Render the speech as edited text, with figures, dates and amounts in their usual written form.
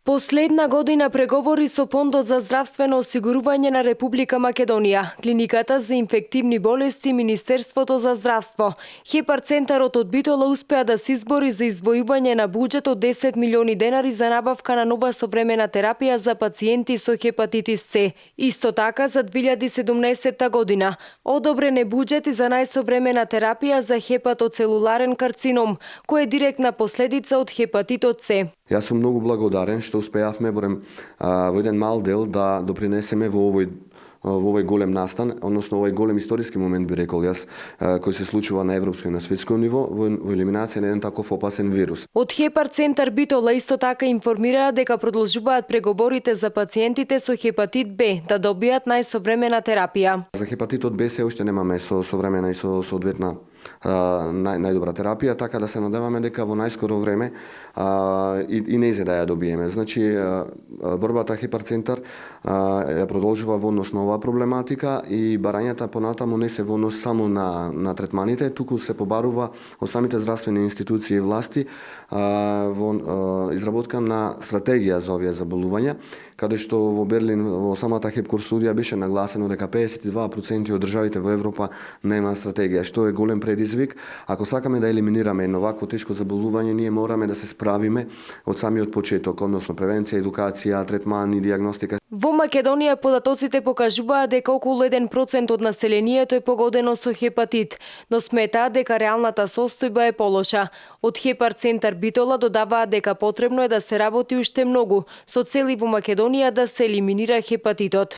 Последна година преговори со Фондот за здравствено осигурување на Република Македонија, Клиниката за инфективни болести, Министерството за здравство. Хепар центарот од Битола успеа да се избори за издвојување на буџет од 10 милиони денари за набавка на нова современа терапија за пациенти со хепатитис С. Исто така за 2017 година одобрен е буџет за најсовремена терапија за хепатоцелуларен карцином, кој е директна последица од хепатитот С. Јас сум многу благодарен што успеавме во еден мал дел да допринесеме во овој голем настан, односно овој голем историски момент би рекол јас, кој се случува на европско и на светско ниво во елиминација на еден таков опасен вирус. Од Хепар центар Битола исто така информираа дека продолжуваат преговорите за пациентите со хепатит Б да добијат најсовремена терапија. За хепатитот Б се уште немаме современа и соодветна најдобра терапија, така да се надеваме дека во најскоро време и незе да ја добиеме. Значи, борбата Хепар центар ја продолжува во однос на оваа проблематика и барањата понатаму не се во однос само на третманите, туку се побарува од самите здравствени институции и власти во изработка на стратегија за овие заболувања, каде што во Берлин во самата Хепкор студија беше нагласено дека 52% од државите во Европа нема стратегија, што е голем предизвик. Ако сакаме да елиминираме едно вакво тешко заболување, ние мораме да се справиме од самиот почеток, односно превенција, едукација, третман и диагностика. Во Македонија податоците покажуваат дека околу 1% од населението е погодено со хепатит, но сметаат дека реалната состојба е полоша. Од Хепар центар Битола додаваат дека потребно е да се работи уште многу, со цели во Македонија да се елиминира хепатитот.